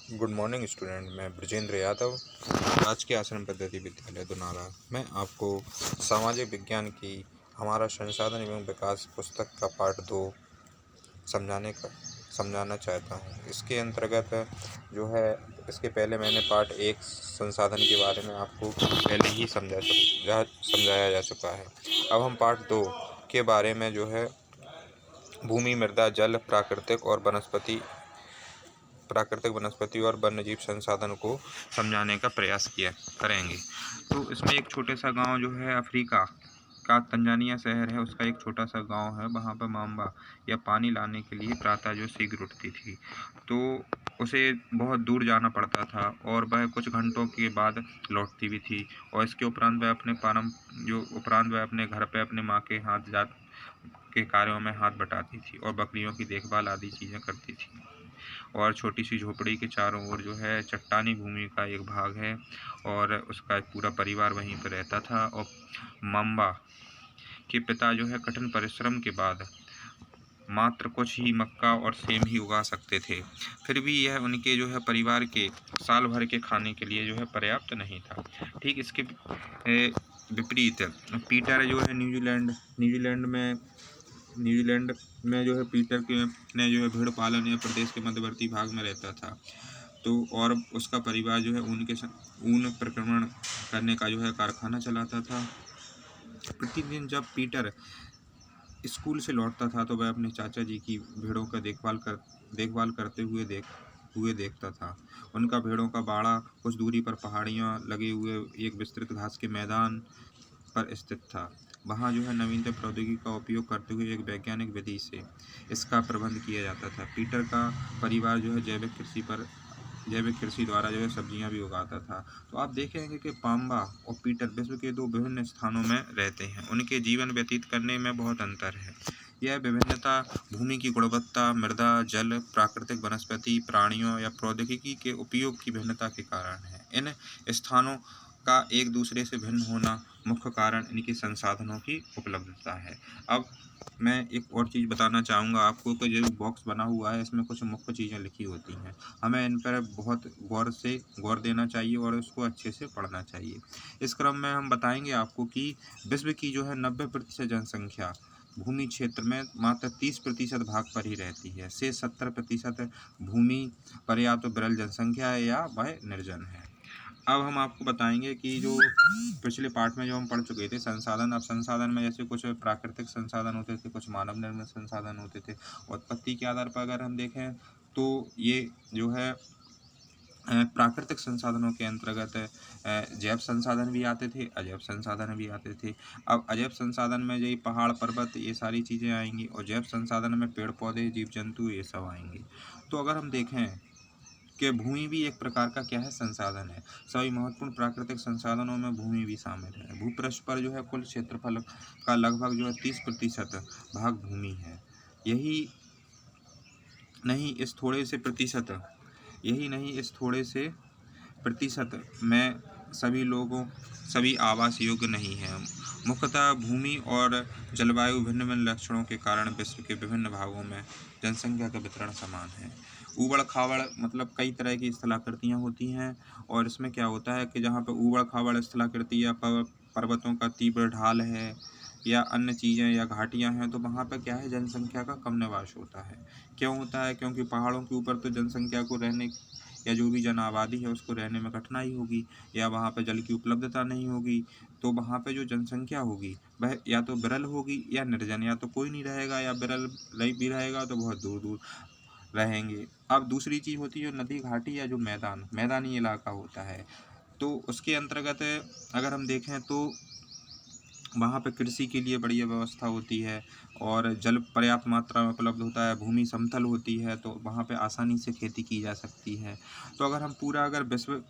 Good morning student. मैं ब्रजेंद्र यादव, राजकीय आश्रम पद्धति विद्यालय दुनारा। मैं आपको सामाजिक विज्ञान की हमारा संसाधन एवं विकास पुस्तक का पाठ 2 समझाना चाहता हूँ। इसके अंतर्गत जो है, इसके पहले मैंने पार्ट 1 संसाधन के बारे में आपको पहले ही समझाया जा चुका है। अब हम पार्ट 2 के बारे में जो है भूमि, मृदा, जल, प्राकृतिक वनस्पति और वन्यजीव संसाधन को समझाने का प्रयास करेंगे। तो इसमें एक छोटे सा गांव जो है, अफ्रीका का तंजानिया शहर है, उसका एक छोटा सा गांव है। वहाँ पर माम्बा या पानी लाने के लिए प्रातः जो शीघ्र उठती थी, तो उसे बहुत दूर जाना पड़ता था और वह कुछ घंटों के बाद लौटती भी थी। और इसके उपरांत वह अपने घर पे अपने माँ के के कार्यों में हाथ बटाती थी और बकरियों की देखभाल आदि चीज़ें करती थी। और छोटी सी झोपड़ी के चारों ओर जो है चट्टानी भूमि का एक भाग है और उसका एक पूरा परिवार वहीं पर रहता था। और माम्बा के पिता जो है कठिन परिश्रम के बाद मात्र कुछ ही मक्का और सेम ही उगा सकते थे। फिर भी यह उनके जो है परिवार के साल भर के खाने के लिए जो है पर्याप्त नहीं था। ठीक इसके विपरीत पीटर जो है न्यूजीलैंड में जो है पीटर के ने जो है भेड़ पालन या प्रदेश के मध्यवर्ती भाग में रहता था। तो और उसका परिवार जो है ऊन प्रक्रमण करने का जो है कारखाना चलाता था। प्रतिदिन जब पीटर स्कूल से लौटता था तो वह अपने चाचा जी की भेड़ों का देखभाल करते हुए देखता था। उनका भेड़ों का बाड़ा कुछ दूरी पर पहाड़ियाँ लगे हुए एक विस्तृत घास के मैदान पर स्थित था। वहाँ जो है नवीनतम प्रौद्योगिकी का उपयोग करते हुए एक वैज्ञानिक विधि से इसका प्रबंध किया जाता था। पीटर का परिवार जो है जैविक कृषि द्वारा जो है सब्जियां भी उगाता था। तो आप देखेंगे कि पाम्बा और पीटर विश्व के 2 विभिन्न स्थानों में रहते हैं। उनके जीवन व्यतीत करने में बहुत अंतर है। यह विभिन्नता भूमि की गुणवत्ता, मृदा, जल, प्राकृतिक वनस्पति, प्राणियों या प्रौद्योगिकी के उपयोग की भिन्नता के कारण है। इन स्थानों का एक दूसरे से भिन्न होना मुख्य कारण इनके संसाधनों की उपलब्धता है। अब मैं एक और चीज़ बताना चाहूँगा आपको कि जो बॉक्स बना हुआ है, इसमें कुछ मुख्य चीज़ें लिखी होती हैं। हमें इन पर बहुत गौर देना चाहिए और उसको अच्छे से पढ़ना चाहिए। इस क्रम में हम बताएंगे आपको कि विश्व की जो है 90% जनसंख्या भूमि क्षेत्र में मात्र 30% भाग पर ही रहती है। से 70% भूमि पर या तो विरल जनसंख्या है या वह निर्जन है। अब हम आपको बताएंगे कि जो पिछले पार्ट में जो हम पढ़ चुके थे संसाधन, अब संसाधन में जैसे कुछ प्राकृतिक संसाधन होते थे, कुछ मानव निर्मित संसाधन होते थे। उत्पत्ति के आधार पर अगर हम देखें तो ये जो है प्राकृतिक संसाधनों के अंतर्गत जैव संसाधन भी आते थे, अजैव संसाधन भी आते थे। अब अजैव संसाधन में यही पहाड़, पर्वत, ये सारी चीज़ें आएंगी और जैव संसाधन में पेड़ पौधे, जीव जंतु, ये सब आएंगे। तो अगर हम देखें कि भूमि भी एक प्रकार का क्या है, संसाधन है। सभी महत्वपूर्ण प्राकृतिक संसाधनों में भूमि भी शामिल है। भूपृष्ठ पर जो है कुल क्षेत्रफल का लगभग जो है 30% भाग भूमि है। यही नहीं इस थोड़े से प्रतिशत में सभी आवास योग्य नहीं है। मुख्यतः भूमि और जलवायु भिन्न भिन्न लक्षणों के कारण विश्व के विभिन्न भागों में जनसंख्या का वितरण समान है। ऊबड़ खाबड़ मतलब कई तरह की स्थलाकृतियाँ होती हैं और इसमें क्या होता है कि जहाँ पर ऊबड़ खाबड़ स्थलाकृति या पर्वतों का तीव्र ढाल है या अन्य चीज़ें या घाटियाँ हैं, तो वहाँ पर क्या है, जनसंख्या का कम निवास होता है। क्यों होता है? क्योंकि पहाड़ों के ऊपर तो जनसंख्या को रहने या जो भी जन आबादी है उसको रहने में कठिनाई होगी या वहाँ पर जल की उपलब्धता नहीं होगी। तो वहाँ पे जो जनसंख्या होगी वह या तो विरल होगी या निर्जन, या तो कोई नहीं रहेगा या विरल भी रहेगा तो बहुत दूर दूर रहेंगे। अब दूसरी चीज़ होती है जो नदी, घाटी या जो मैदानी इलाका होता है, तो उसके अंतर्गत अगर हम देखें तो वहाँ पे कृषि के लिए बढ़िया व्यवस्था होती है और जल पर्याप्त मात्रा में उपलब्ध होता है। भूमि समतल होती है तो वहाँ पे आसानी से खेती की जा सकती है। तो अगर हम अगर विश्व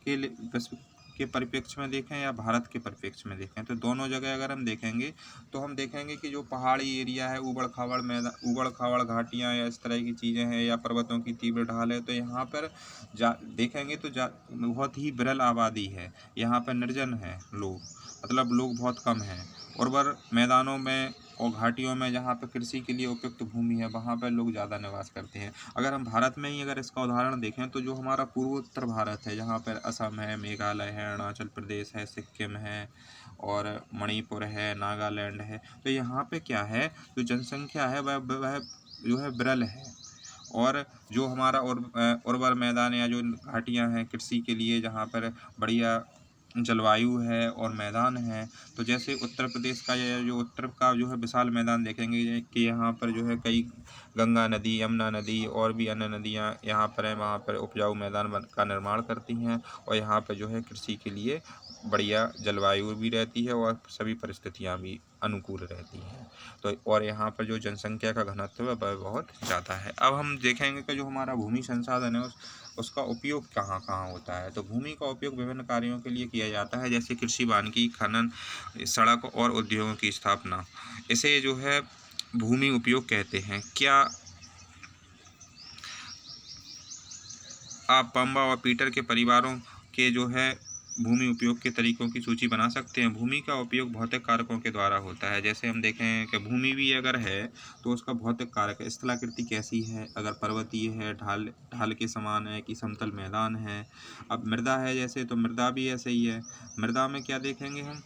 के परिप्रेक्ष्य में देखें या भारत के परिप्रेक्ष्य में देखें, तो दोनों जगह अगर हम देखेंगे तो हम देखेंगे कि जो पहाड़ी एरिया है, ऊबड़ खाबड़ घाटियाँ या इस तरह की चीज़ें हैं या पर्वतों की तीव्र ढाल है, तो यहाँ पर देखेंगे तो बहुत ही विरल आबादी है। यहाँ पर निर्जन है लोग, मतलब लोग बहुत कम हैं उर्वर मैदानों में और घाटियों में जहाँ पे कृषि के लिए उपयुक्त भूमि है वहाँ पर लोग ज़्यादा निवास करते हैं। अगर हम भारत में ही अगर इसका उदाहरण देखें तो जो हमारा पूर्वोत्तर भारत है, जहाँ पर असम है, मेघालय है, अरुणाचल प्रदेश है, सिक्किम है और मणिपुर है, नागालैंड है, तो यहाँ पे क्या है, जो जनसंख्या है वह जो है विरल है। और जो हमारा उर्वर मैदान या जो घाटियाँ हैं कृषि के लिए, जहाँ पर बढ़िया जलवायु है और मैदान है, तो जैसे उत्तर प्रदेश का या जो उत्तर का जो है विशाल मैदान देखेंगे कि यहाँ पर जो है कई गंगा नदी, यमुना नदी और भी अन्य नदियाँ यहाँ पर हैं, वहाँ पर उपजाऊ मैदान का निर्माण करती हैं और यहाँ पर जो है कृषि के लिए बढ़िया जलवायु भी रहती है और सभी परिस्थितियाँ भी अनुकूल रहती हैं। तो और यहाँ पर जो जनसंख्या का घनत्व है वह बहुत ज़्यादा है। अब हम देखेंगे कि जो हमारा भूमि संसाधन है उसका उपयोग कहाँ कहाँ होता है। तो भूमि का उपयोग विभिन्न कार्यों के लिए किया जाता है, जैसे कृषि, वानिकी, खनन, सड़क और उद्योगों की स्थापना। इसे जो है भूमि उपयोग कहते हैं। क्या आप पंबा और पीटर के परिवारों के जो है भूमि उपयोग के तरीकों की सूची बना सकते हैं? भूमि का उपयोग भौतिक कारकों के द्वारा होता है। जैसे हम देखें कि भूमि भी अगर है तो उसका भौतिक कारक है। स्थलाकृति कैसी है, अगर पर्वतीय है, ढाल ढाल के समान है कि समतल मैदान है। अब मृदा है जैसे, तो मृदा भी ऐसे ही है। मृदा में क्या देखेंगे हम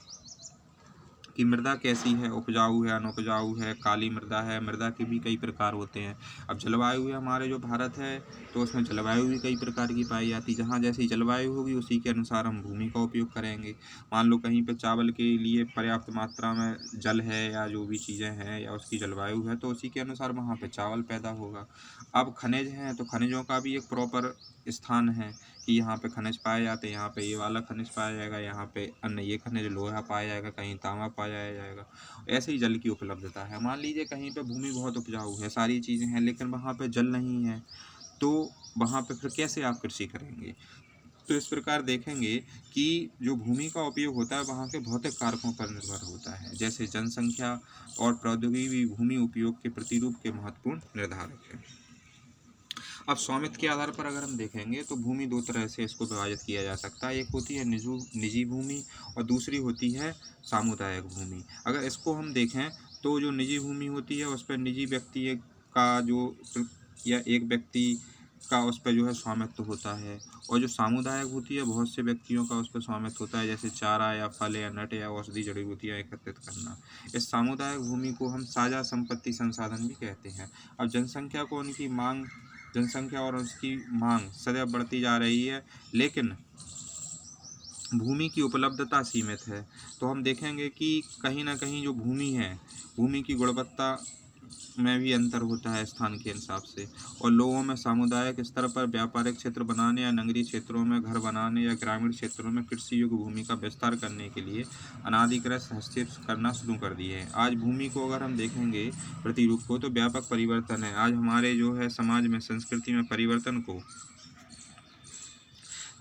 कि मृदा कैसी है, उपजाऊ है, अनउपजाऊ है, काली मृदा है। मृदा के भी कई प्रकार होते हैं। अब जलवायु है, हमारे जो भारत है तो उसमें जलवायु भी कई प्रकार की पाई जाती है। जहाँ जैसी जलवायु होगी उसी के अनुसार हम भूमि का उपयोग करेंगे। मान लो कहीं पे चावल के लिए पर्याप्त मात्रा में जल है या जो भी चीज़ें हैं या उसकी जलवायु है, तो उसी के अनुसार वहाँ पे चावल पैदा होगा। अब खनिज हैं तो खनिजों का भी एक प्रॉपर स्थान है कि यहाँ पे खनिज पाए जाते हैं, यहाँ पे ये वाला खनिज पाया जाएगा, यहाँ पे अन्य ये खनिज लोहा पाया जाएगा, कहीं तांबा पाया जाएगा। ऐसे ही जल की उपलब्धता है। मान लीजिए कहीं पे भूमि बहुत उपजाऊ है, सारी चीज़ें हैं, लेकिन वहाँ पे जल नहीं है, तो वहाँ पे फिर कैसे आप कृषि करेंगे? तो इस प्रकार देखेंगे कि जो भूमि का उपयोग होता है वहाँ के भौतिक कारकों पर निर्भर होता है। जैसे जनसंख्या और प्रौद्योगिकी भी भूमि उपयोग के प्रतिरूप के महत्वपूर्ण निर्धारक हैं। अब स्वामित्व के आधार पर अगर हम देखेंगे तो भूमि दो तरह से इसको विभाजित किया जा सकता है। एक होती है निजी भूमि और दूसरी होती है सामुदायिक भूमि। अगर इसको हम देखें तो जो निजी भूमि होती है उस पर निजी व्यक्ति का जो या एक व्यक्ति का उस पर जो है स्वामित्व होता है, और जो सामुदायिक होती है बहुत से व्यक्तियों का उस पर स्वामित्व होता है, जैसे चारा या फल या नट या औषधि जड़ी बूटियाँ एकत्रित करना। इस सामुदायिक भूमि को हम साझा संपत्ति संसाधन भी कहते हैं। अब जनसंख्या और उसकी मांग सदैव बढ़ती जा रही है, लेकिन भूमि की उपलब्धता सीमित है। तो हम देखेंगे कि कहीं न कहीं जो भूमि है, भूमि की गुणवत्ता में भी अंतर होता है स्थान के हिसाब से, और लोगों में सामुदायिक स्तर पर व्यापारिक क्षेत्र बनाने या नगरीय क्षेत्रों में घर बनाने या ग्रामीण क्षेत्रों में कृषि योग्य भूमि का विस्तार करने के लिए अनाधिकृत हस्तक्षेप करना शुरू कर दिए हैं। आज भूमि को अगर हम देखेंगे प्रतिरूप को, तो व्यापक परिवर्तन है। आज हमारे जो है समाज में, संस्कृति में परिवर्तन को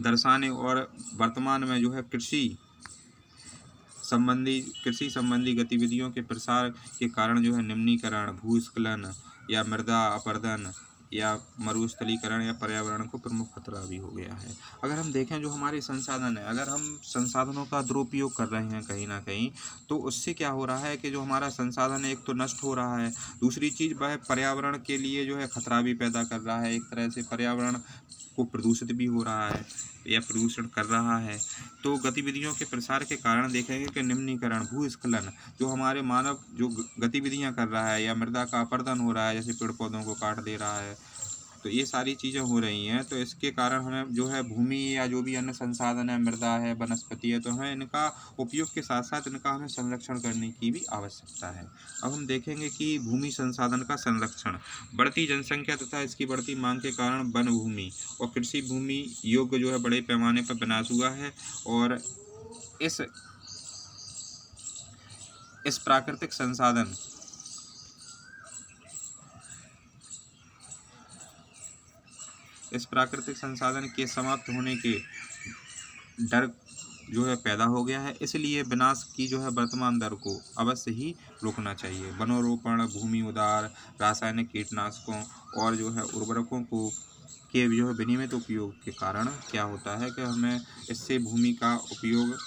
दर्शाने और वर्तमान में जो है कृषि संबंधी गतिविधियों के प्रसार के कारण जो है निम्नीकरण, भूस्खलन या मृदा अपरदन या मरुस्थलीकरण या पर्यावरण को प्रमुख खतरा भी हो गया है। अगर हम देखें जो हमारे संसाधन है, अगर हम संसाधनों का दुरुपयोग कर रहे हैं कहीं ना कहीं, तो उससे क्या हो रहा है कि जो हमारा संसाधन है एक तो नष्ट हो रहा है, दूसरी चीज़ वह पर्यावरण के लिए जो है खतरा भी पैदा कर रहा है। एक तरह से पर्यावरण को प्रदूषित भी हो रहा है या प्रदूषण कर रहा है। तो गतिविधियों के प्रसार के कारण देखेंगे कि निम्नीकरण, भूस्खलन, जो हमारे मानव जो गतिविधियां कर रहा है, या मृदा का अपरदन हो रहा है, जैसे पेड़ पौधों को काट दे रहा है, तो ये सारी चीज़ें हो रही हैं। तो इसके कारण हमें जो है भूमि या जो भी अन्य संसाधन है, मृदा है, वनस्पति है, तो हमें इनका उपयोग के साथ साथ इनका हमें संरक्षण करने की भी आवश्यकता है। अब हम देखेंगे कि भूमि संसाधन का संरक्षण, बढ़ती जनसंख्या तथा इसकी बढ़ती मांग के कारण वन भूमि और कृषि भूमि योग्य जो है बड़े पैमाने पर विनाश हुआ है। और इस इस प्राकृतिक संसाधन इस प्राकृतिक संसाधन के समाप्त होने के डर जो है पैदा हो गया है। इसलिए विनाश की जो है वर्तमान दर को अवश्य ही रोकना चाहिए। वनोरोपण, भूमि उधार, रासायनिक कीटनाशकों और जो है उर्वरकों के जो है विनियमित उपयोग के कारण क्या होता है कि हमें इससे भूमि का उपयोग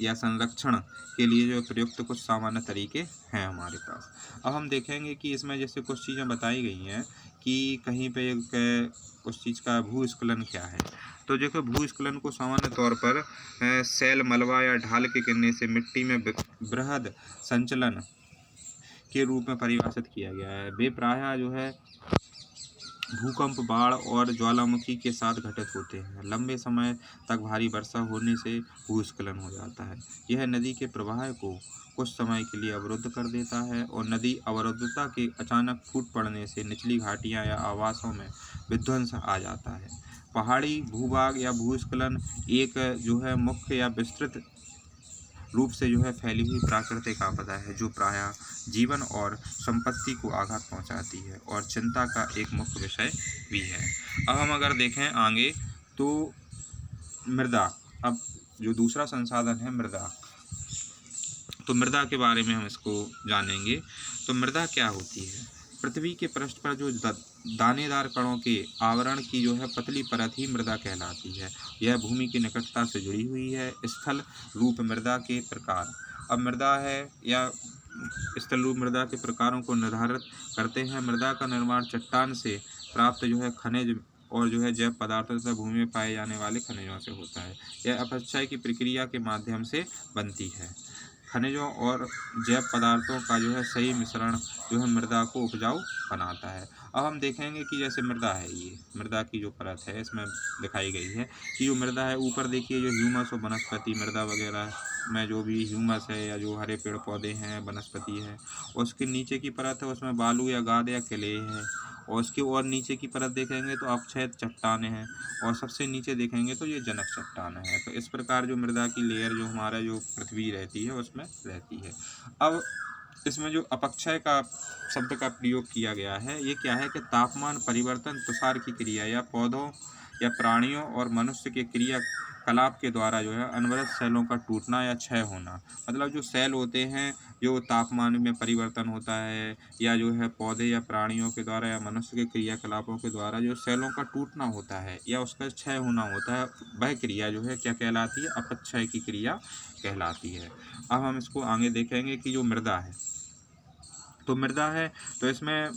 या संरक्षण के लिए जो प्रयुक्त कुछ सामान्य तरीके हैं हमारे पास। अब हम देखेंगे कि इसमें जैसे कुछ चीज़ें बताई गई हैं कि कहीं पे उस चीज़ का भूस्खलन क्या है। तो देखो, भूस्खलन को सामान्य तौर पर शैल, मलबा या ढाल के गिरने से मिट्टी में बृहद संचलन के रूप में परिभाषित किया गया है। वे प्रायः जो है भूकंप, बाढ़ और ज्वालामुखी के साथ घटित होते हैं। लंबे समय तक भारी वर्षा होने से भूस्खलन हो जाता है। यह नदी के प्रवाह को कुछ समय के लिए अवरुद्ध कर देता है और नदी अवरुद्धता के अचानक फूट पड़ने से निचली घाटियां या आवासों में विध्वंस आ जाता है। पहाड़ी भूभाग या भूस्खलन एक जो है मुख्य या विस्तृत रूप से जो है फैली हुई प्राकृतिक आपदा है, जो प्रायः जीवन और संपत्ति को आघात पहुंचाती है और चिंता का एक मुख्य विषय भी है। अब हम अगर देखें आगे तो मृदा, अब जो दूसरा संसाधन है मृदा, तो मृदा के बारे में हम इसको जानेंगे। तो मृदा क्या होती है? पृथ्वी के पृष्ठ पर जो दानेदार कणों के आवरण की जो है पतली परत ही मृदा कहलाती है। यह भूमि की निकटता से जुड़ी हुई है। स्थल रूप मृदा के प्रकार, अब मृदा है या स्थल रूप मृदा के प्रकारों को निर्धारित करते हैं। मृदा का निर्माण चट्टान से प्राप्त जो है खनिज और जो है जैव पदार्थों तथा भूमि में पाए जाने वाले खनिजों से होता है। यह अपक्षय की प्रक्रिया के माध्यम से बनती है। खनिजों और जैव पदार्थों का जो है सही मिश्रण जो है मृदा को उपजाऊ बनाता है। अब हम देखेंगे कि जैसे मृदा है, ये मृदा की जो परत है इसमें दिखाई गई है कि जो मृदा है, ऊपर देखिए जो ह्यूमस और वनस्पति मृदा वगैरह में जो भी ह्यूमस है या जो हरे पेड़ पौधे हैं, वनस्पति है, उसके नीचे की परत है उसमें बालू या गाद या क्ले है, और उसके और नीचे की परत देखेंगे तो अपक्षय चट्टानें हैं, और सबसे नीचे देखेंगे तो ये जनक चट्टान है। तो इस प्रकार जो मृदा की लेयर जो हमारा जो पृथ्वी रहती है उसमें रहती है। अब इसमें जो अपक्षय का शब्द का प्रयोग किया गया है, ये क्या है कि तापमान परिवर्तन, तुषार की क्रिया या पौधों या प्राणियों और मनुष्य के क्रियाकलाप के द्वारा जो है अनवरत सेलों का टूटना या क्षय होना। मतलब जो सेल होते हैं, जो तापमान में परिवर्तन होता है, या जो है पौधे या प्राणियों के द्वारा या मनुष्य के क्रियाकलापों के द्वारा जो सेलों का टूटना होता है या उसका क्षय होना होता है, वह क्रिया जो है क्या कहलाती है? अपक्षय की क्रिया कहलाती है। अब हम इसको आगे देखेंगे कि जो मृदा है, तो मृदा है तो इसमें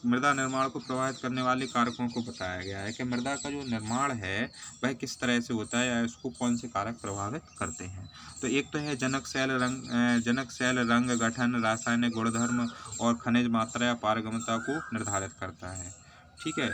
मृदा निर्माण को प्रभावित करने वाले कारकों को बताया गया है कि मृदा का जो निर्माण है वह किस तरह से होता है या इसको कौन से कारक प्रभावित करते हैं। तो एक तो है जनक सेल रंग, गठन, रासायनिक गुणधर्म और खनिज मात्रा या पारगम्यता को निर्धारित करता है। ठीक है।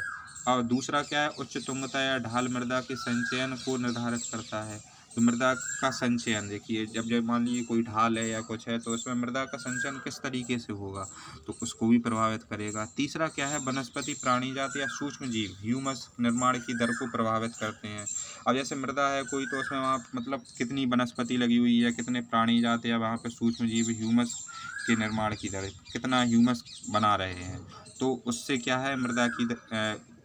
और दूसरा क्या है? उच्च तुंगता या ढाल मृदा के संचयन को निर्धारित करता है। तो मृदा का संचयन देखिए, जब मान लीजिए कोई ढाल है या कुछ है तो उसमें मृदा का संचयन किस तरीके से होगा, तो उसको भी प्रभावित करेगा। तीसरा क्या है? वनस्पति, प्राणी जाति या सूक्ष्म जीव ह्यूमस निर्माण की दर को प्रभावित करते हैं। अब जैसे मृदा है कोई, तो उसमें वहाँ मतलब कितनी वनस्पति लगी हुई है, कितने प्राणी जाति या वहाँ पे सूक्ष्म जीव ह्यूमस के निर्माण की दर, कितना ह्यूमस बना रहे हैं, तो उससे क्या है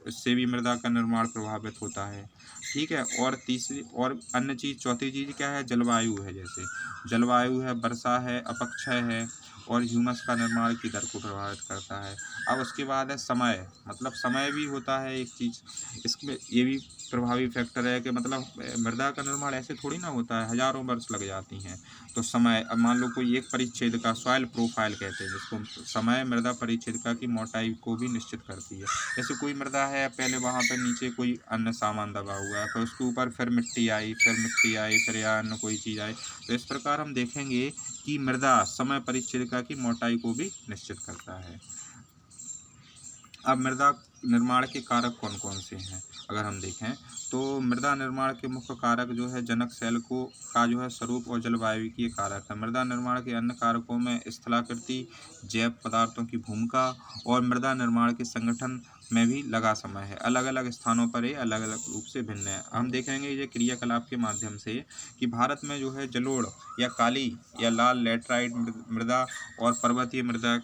इससे भी मृदा का निर्माण प्रभावित होता है। ठीक है। और तीसरी और अन्य चीज़, चौथी चीज़ क्या है? जलवायु है। जैसे जलवायु है, वर्षा है, अपक्षय है और ह्यूमस का निर्माण की दर को प्रभावित करता है। अब उसके बाद है समय, मतलब समय भी होता है एक चीज़, इसमें ये भी प्रभावी फैक्टर है कि मतलब मृदा का निर्माण ऐसे थोड़ी ना होता है, हज़ारों वर्ष लग जाती हैं। तो समय, अब मान लो कोई एक परिच्छेद का, सॉइल प्रोफाइल कहते हैं जिसको, समय मृदा परिच्छेदिका की मोटाई को भी निश्चित करती है। जैसे कोई मृदा है, पहले वहाँ पर नीचे कोई अन्य सामान दबा हुआ है, फिर उसके ऊपर फिर मिट्टी आई, फिर या अन्य कोई चीज़ आई, तो इस प्रकार हम देखेंगे कि मृदा समय परिच्छेदिका की मोटाई को भी निश्चित करता है। अब मृदा निर्माण के कारक कौन कौन से हैं अगर हम देखें, तो मृदा निर्माण के मुख्य कारक जो है जनक सेल का जो है स्वरूप और जलवायु कारक है। मृदा निर्माण के अन्य कारकों में स्थलाकृति, जैव पदार्थों की भूमिका और मृदा निर्माण के संगठन में भी लगा समय है। अलग अलग स्थानों पर ये अलग अलग रूप से भिन्न है। हम देखेंगे ये क्रियाकलाप के माध्यम से कि भारत में जो है जलोढ़ या काली या लाल लैटराइट मृदा और पर्वतीय मृदा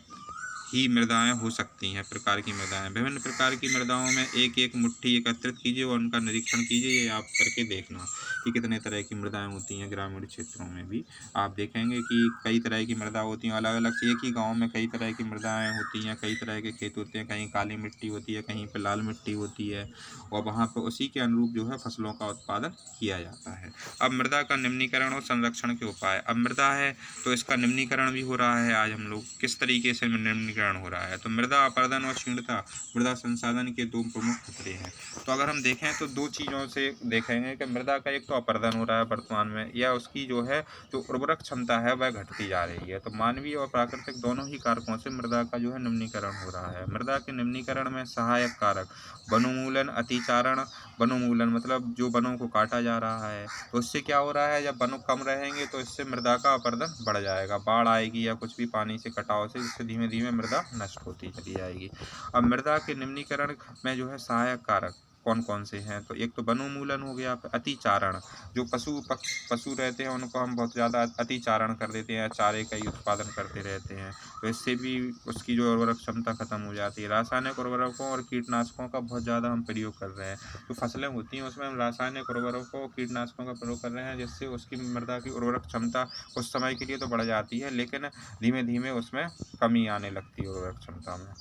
ही मृदाएं हो सकती हैं। प्रकार की मृदाएं, विभिन्न प्रकार की मृदाओं में एक एक मुट्ठी एकत्रित कीजिए और उनका निरीक्षण कीजिए। ये आप करके देखना कि कितने तरह की मृदाएं होती हैं। ग्रामीण क्षेत्रों में भी आप देखेंगे कि कई तरह की मृदा होती हैं, अलग अलग से एक ही गांव में कई तरह की मृदाएं होती हैं, कई तरह के खेत होते हैं, कहीं काली मिट्टी होती है, कहीं पे लाल मिट्टी होती है, और वहाँ पर उसी के अनुरूप जो है फसलों का उत्पादन किया जाता है। अब मृदा का निम्नीकरण और संरक्षण के उपाय। अब मृदा है तो इसका निम्नीकरण भी हो रहा है। आज हम लोग किस तरीके से निम्नीकरण हो रहा है, तो मृदा अपरदन और क्षीणता मृदा संसाधन के दो प्रमुख खतरे हैं। तो अगर हम देखें तो दो चीज़ों से देखेंगे कि मृदा का एक तो अपरदन हो रहा है वर्तमान में, या उसकी जो है जो उर्वरक क्षमता है वह घटती जा रही है। तो मानवीय और प्राकृतिक दोनों ही कारकों से मृदा का जो है निम्नीकरण हो रहा है। मृदा के निम्नीकरण में सहायक कारक वनोन्मूलन, अतिचारण। वनोन्मूलन मतलब जो वनों को काटा जा रहा है, तो उससे क्या हो रहा है, जब वन कम रहेंगे तो इससे मृदा का अपरदन बढ़ जाएगा, बाढ़ आएगी या कुछ भी पानी से कटाव से, जिससे धीमे धीमे मृदा नष्ट होती चली जाएगी। अब मृदा के निम्नीकरण में जो है सहायक कारक कौन कौन से हैं, तो एक तो वनोन्मूलन हो गया, अतिचारण, जो पशु रहते हैं उनको हम बहुत ज़्यादा अतिचारण कर देते हैं, चारे का ही उत्पादन करते रहते हैं, तो इससे भी उसकी जो उर्वरक क्षमता खत्म हो जाती है। रासायनिक उर्वरकों और कीटनाशकों का बहुत ज़्यादा हम प्रयोग कर रहे हैं, जो फसलें होती हैं उसमें हम रासायनिक उर्वरकों और कीटनाशकों का प्रयोग कर रहे हैं, जिससे उसकी मृदा की उर्वरक क्षमता कुछ समय के लिए तो बढ़ जाती है, लेकिन धीमे धीमे उसमें कमी आने लगती है उर्वरक क्षमता में।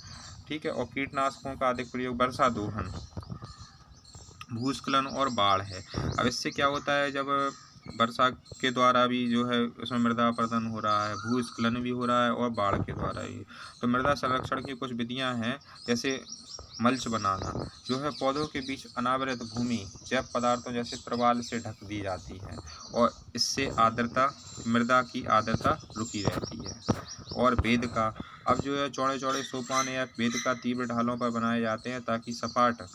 ठीक है, और कीटनाशकों का अधिक प्रयोग, वर्षा दोहन, भूस्खलन और बाढ़ है। अब इससे क्या होता है, जब वर्षा के द्वारा भी जो है उसमें मृदा अपरदन हो रहा है, भूस्खलन भी हो रहा है और बाढ़ के द्वारा भी। तो मृदा संरक्षण की कुछ विधियां हैं, जैसे मल्च बनाना, जो है पौधों के बीच अनावृत भूमि जैव पदार्थों जैसे प्रवाल से ढक दी जाती है, और इससे आर्द्रता, मृदा की आर्द्रता रुकी रहती है। और बेद का, अब जो है चौड़े चौड़े सोपान या बेद का तीव्र ढालों पर बनाए जाते हैं ताकि सपाट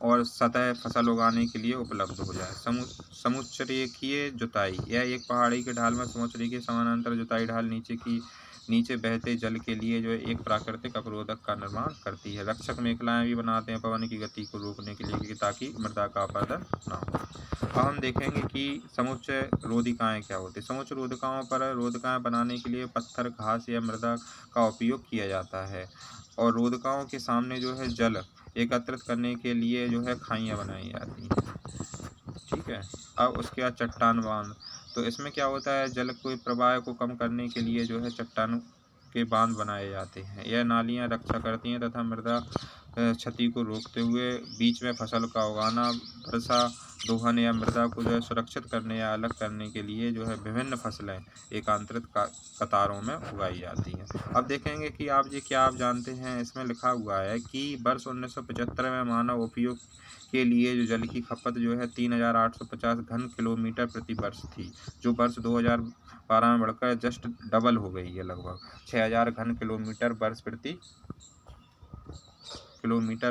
और सतह फसल उगाने के लिए उपलब्ध हो जाए। समुच्चरेखीय जुताई, यह एक पहाड़ी के ढाल में समुच्चरेखीय समानांतर जुताई ढाल नीचे बहते जल के लिए जो है एक प्राकृतिक अवरोधक का निर्माण करती है। रक्षक मेखलाएं भी बनाते हैं पवन की गति को रोकने के लिए, ताकि मृदा का अपरदन ना हो। अब हम देखेंगे कि समुच्च रोधिकाएँ क्या होती है। समुच्च रोधिकाओं पर रोधिकाएँ बनाने के लिए पत्थर, घास या मृदा का उपयोग किया जाता है, और रोधिकाओं के सामने जो है जल एकत्रित करने के लिए जो है खाइयाँ बनाई जाती हैं। ठीक है, अब उसके बाद चट्टान बांध, तो इसमें क्या होता है, जल के प्रवाह को कम करने के लिए जो है चट्टानों के बांध बनाए जाते हैं। यह नालियाँ रक्षा करती हैं तथा मृदा क्षति को रोकते हुए बीच में फसल का उगाना, वर्षा दोहन या मृदा को जो है सुरक्षित करने या अलग करने के लिए जो है विभिन्न फसलें एकांतरित कतारों में उगाई जाती हैं। अब देखेंगे कि आप जानते हैं, इसमें लिखा हुआ है कि वर्ष 1975 में मानव उपयोग के लिए जो जल की खपत जो है 3850 घन किलोमीटर प्रति वर्ष थी, जो वर्ष 2012 में बढ़कर जस्ट डबल हो गई है, लगभग 6000 घन किलोमीटर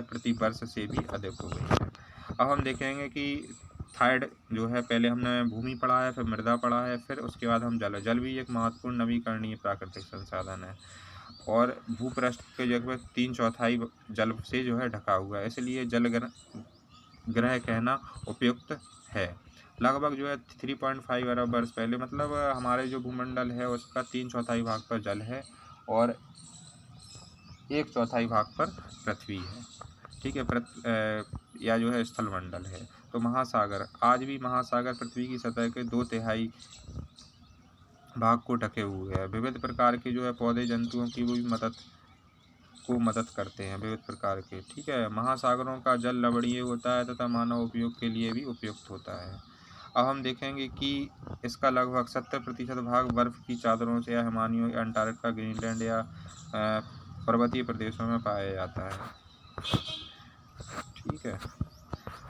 प्रति वर्ष से भी अधिक हो गई है। अब हम देखेंगे कि थर्ड जो है, पहले हमने भूमि पढ़ा है, फिर मृदा पढ़ा है, फिर उसके बाद हम जल भी एक महत्वपूर्ण नवीकरणीय प्राकृतिक संसाधन है, और भूपृष्ठ के लगभग 3/4 जल से जो है ढका हुआ है, इसलिए जल ग्रह कहना उपयुक्त है। लगभग जो है 3.5 अरब वर्ष पहले, मतलब हमारे जो भूमंडल है उसका 3/4 भाग पर जल है और 1/4 भाग पर पृथ्वी है। ठीक है, या जो है स्थल मंडल है। तो महासागर, आज भी महासागर पृथ्वी की सतह के 2/3 भाग को ढके हुए हैं। विविध प्रकार के जो है पौधे जंतुओं की भी मदद करते हैं, विविध प्रकार के। ठीक है, महासागरों का जल लवणीय होता है तथा मानव उपयोग के लिए भी उपयुक्त होता है। अब हम देखेंगे कि इसका लगभग 70% भाग बर्फ की चादरों से या हिमालयों या अंटार्कटिका, ग्रीनलैंड या पर्वतीय प्रदेशों में पाया जाता है। ठीक है,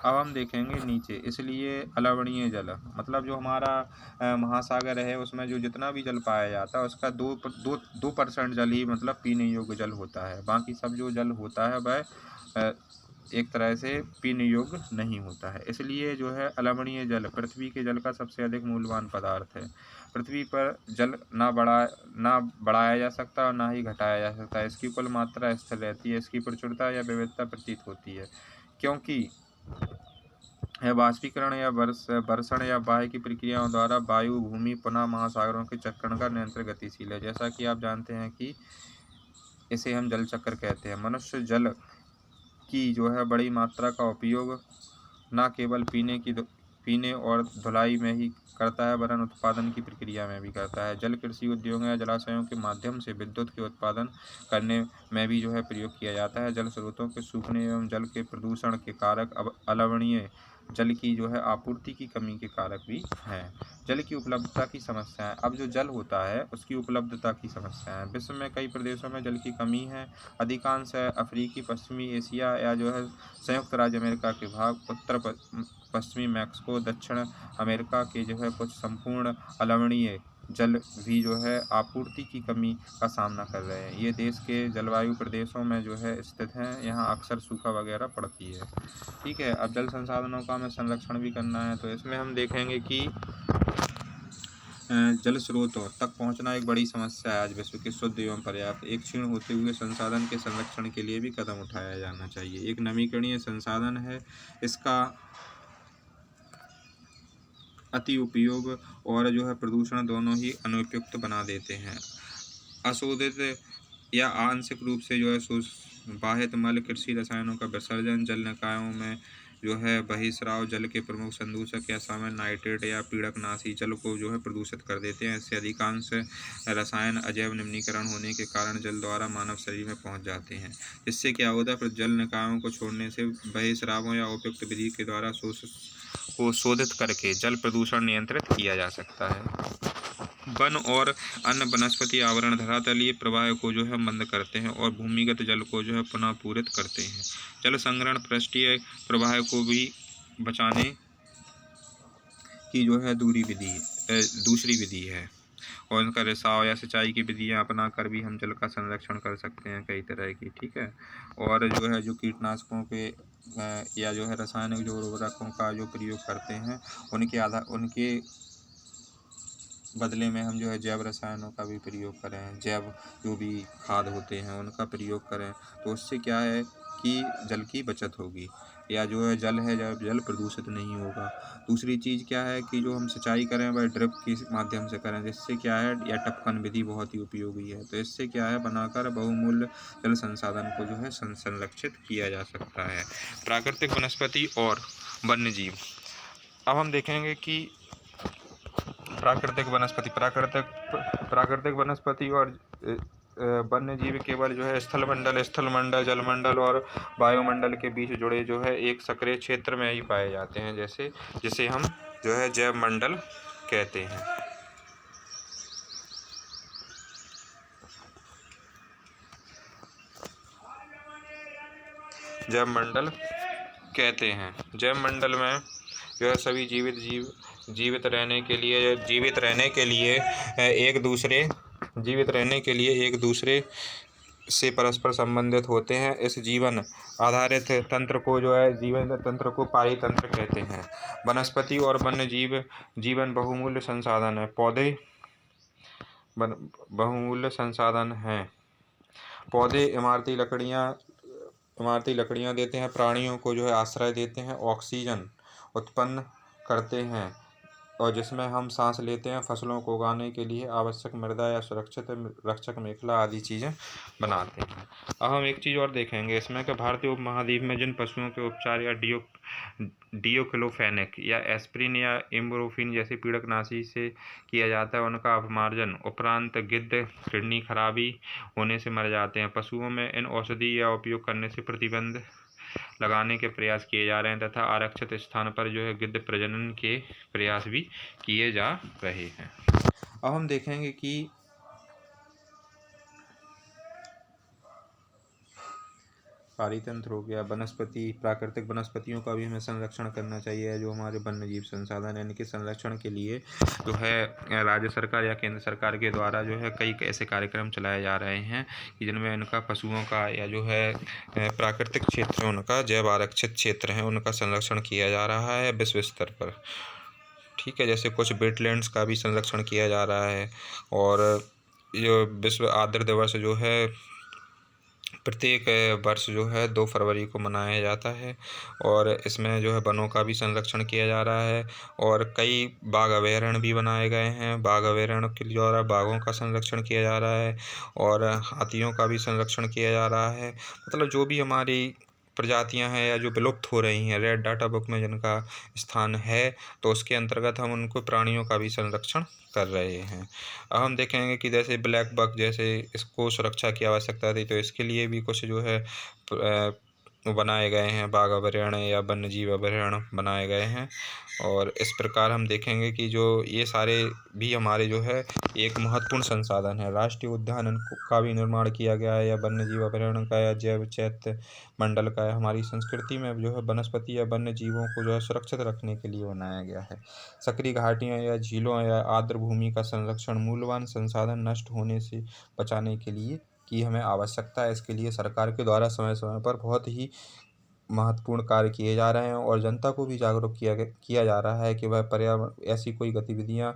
अब हम देखेंगे नीचे, इसलिए अलवणीय जल, मतलब जो हमारा महासागर है उसमें जो जितना भी जल पाया जाता है उसका 2% जल ही मतलब पीने योग्य जल होता है। बाकी सब जो जल होता है वह एक तरह से पीने योग्य नहीं होता है। इसलिए जो है अलवणीय जल पृथ्वी के जल का सबसे अधिक मूल्यवान पदार्थ है। पृथ्वी पर जल ना बढ़ाया जा सकता और ना ही घटाया जा सकता है। इसकी कुल मात्रा स्थिर रहती है। इसकी प्रचुरता या विविधता प्रतीत होती है, क्योंकि यह वाष्पीकरण या वर्षण या बाह्य की प्रक्रियाओं द्वारा वायु, भूमि, पुनः महासागरों के चक्रण का निरंतर गतिशील है। जैसा कि आप जानते हैं कि इसे हम जल चक्र कहते हैं। मनुष्य जल की जो है बड़ी मात्रा का उपयोग न केवल पीने और धुलाई में ही करता है, वरन उत्पादन की प्रक्रिया में भी करता है। जल कृषि उद्योगों या जलाशयों के माध्यम से विद्युत के उत्पादन करने में भी जो है प्रयोग किया जाता है। जल स्रोतों के सूखने एवं जल के प्रदूषण के कारक अलवणीय जल की जो है आपूर्ति की कमी के कारक भी हैं। जल की उपलब्धता की समस्याएं। अब जो जल होता है उसकी उपलब्धता की समस्याएं। विश्व में कई प्रदेशों में जल की कमी है। अधिकांश अफ्रीकी, पश्चिमी एशिया या जो है संयुक्त राज्य अमेरिका के भाग, उत्तर पश्चिमी मैक्सिको, दक्षिण अमेरिका के जो है कुछ संपूर्ण अलवणीय जल भी जो है आपूर्ति की कमी का सामना कर रहे हैं। ये देश के जलवायु प्रदेशों में जो है स्थित हैं। यहाँ अक्सर सूखा वगैरह पड़ती है। ठीक है, अब जल संसाधनों का हमें संरक्षण भी करना है, तो इसमें हम देखेंगे कि जल स्रोतों तक पहुंचना एक बड़ी समस्या है। आज विश्व के शुद्ध एवं पर्याप्त एक क्षीण होते हुए संसाधन के संरक्षण के लिए भी कदम उठाया जाना चाहिए। एक नवीकरणीय संसाधन है, इसका अति उपयोग और जो है प्रदूषण दोनों ही अनुपयुक्त बना देते हैं। अशोधित या आंशिक रूप से जो है बाहित मल, कृषि रसायनों का विसर्जन, जल निकायों में जो है बहिस्राव, जल के प्रमुख संदूषक या शामिल नाइट्रेट या पीड़कनाशी जल को जो है प्रदूषित कर देते हैं। इससे अधिकांश रसायन अजैव निम्नीकरण होने के कारण जल द्वारा मानव शरीर में पहुंच जाते हैं। जिससे क्या होता है, फिर जल निकायों को छोड़ने से बहिस्रावों या उपयुक्त विधि के द्वारा शोधित करके जल प्रदूषण नियंत्रित किया जा सकता है। वन और अन्य वनस्पति आवरण धरातलीय प्रवाह को जो है मंद करते हैं और भूमिगत जल को जो है पुनः पूरित करते हैं। जल संग्रहण पृष्ठीय प्रवाह को भी बचाने की जो है दूसरी विधि है, और उनका रिसाव या सिंचाई की विधियां अपना कर भी हम जल का संरक्षण कर सकते हैं कई तरह की। ठीक है, और जो है जो कीटनाशकों के या जो है रासायनिक जो उर्वरकों का जो प्रयोग करते हैं उनके बदले में हम जो है जैव रसायनों का भी प्रयोग करें, जैव जो भी खाद होते हैं उनका प्रयोग करें, तो उससे क्या है कि जल की बचत होगी, या जो है जल प्रदूषित नहीं होगा। दूसरी चीज़ क्या है कि जो हम सिंचाई करें वह ड्रिप के माध्यम से करें, जिससे क्या है, या टपकन विधि बहुत ही उपयोगी है। तो इससे क्या है, बनाकर बहुमूल्य जल संसाधन को जो है संरक्षित किया जा सकता है। प्राकृतिक वनस्पति और वन्य जीव। अब हम देखेंगे कि प्राकृतिक वनस्पति और वन्य जीव केवल जो है स्थलमंडल, जलमंडल और वायुमंडल के बीच जुड़े जो है एक सक्रिय क्षेत्र में ही पाए जाते हैं, जिसे हम जो है जैव मंडल कहते हैं। जैव मंडल में जो है सभी जीवित रहने के लिए एक दूसरे से परस्पर संबंधित होते हैं। इस जीवन आधारित तंत्र को पारितंत्र कहते हैं। वनस्पति और वन्य जीवन बहुमूल्य संसाधन है। पौधे बहुमूल्य संसाधन हैं। पौधे इमारती लकड़ियाँ देते हैं, प्राणियों को जो है आश्रय देते हैं, ऑक्सीजन उत्पन्न करते हैं और जिसमें हम सांस लेते हैं, फसलों को उगाने के लिए आवश्यक मृदा या सुरक्षित रक्षक मेखला आदि चीज़ें बनाते हैं। अब हम एक चीज़ और देखेंगे इसमें कि भारतीय उपमहाद्वीप में जिन पशुओं के उपचार या डियोक्लोफेनेक या एस्प्रिन या इब्रोफिन जैसे पीड़कनाशी से किया जाता है, उनका अपमार्जन उपरांत गिद्ध किडनी खराबी होने से मर जाते हैं। पशुओं में इन औषधि या उपयोग करने से प्रतिबंध लगाने के प्रयास किए जा रहे हैं तथा आरक्षित स्थान पर जो है गिद्ध प्रजनन के प्रयास भी किए जा रहे हैं। अब हम देखेंगे कि पारितंत्र हो गया, प्राकृतिक वनस्पतियों का भी हमें संरक्षण करना चाहिए। जो हमारे वन्य जीव संसाधन है, इनके संरक्षण के लिए जो है राज्य सरकार या केंद्र सरकार के द्वारा जो है कई ऐसे कार्यक्रम चलाए जा रहे हैं कि जिनमें इनका पशुओं का या जो है प्राकृतिक क्षेत्र है उनका, जैव आरक्षित क्षेत्र है उनका संरक्षण किया जा रहा है विश्व स्तर पर। ठीक है, जैसे कुछ वेटलैंड्स का भी संरक्षण किया जा रहा है। और ये विश्व आर्द्र दिवस जो है प्रत्येक वर्ष जो है 2 फरवरी को मनाया जाता है और इसमें जो है वनों का भी संरक्षण किया जा रहा है और कई बाघ अभयारण्य भी बनाए गए हैं। बाघ अभयारण्य के द्वारा बाघों का संरक्षण किया जा रहा है और हाथियों का भी संरक्षण किया जा रहा है। मतलब जो भी हमारी प्रजातियां हैं या जो विलुप्त हो रही हैं रेड डाटा बुक में जिनका स्थान है, तो उसके अंतर्गत हम उनको प्राणियों का भी संरक्षण कर रहे हैं। अब हम देखेंगे कि जैसे ब्लैक बक जैसे इसको सुरक्षा की आवश्यकता थी, तो इसके लिए भी कुछ जो है बनाए गए हैं, बाघ अभयारण्य या वन्य जीव अभयारण्य बनाए गए हैं। और इस प्रकार हम देखेंगे कि जो ये सारे भी हमारे जो है एक महत्वपूर्ण संसाधन है। राष्ट्रीय उद्यान का भी निर्माण किया गया है या वन्य जीव अभयारण्य का या जैव चैत्य मंडल का है। हमारी संस्कृति में जो है वनस्पति या वन्य जीवों को जो है सुरक्षित रखने के लिए बनाया गया है। सक्रिय घाटियाँ या झीलों या आर्द्र भूमि का संरक्षण मूल्यवान संसाधन नष्ट होने से बचाने के लिए की हमें आवश्यकता है। इसके लिए सरकार के द्वारा समय समय पर बहुत ही महत्वपूर्ण कार्य किए जा रहे हैं और जनता को भी जागरूक किया जा रहा है कि वह पर्यावरण ऐसी कोई गतिविधियाँ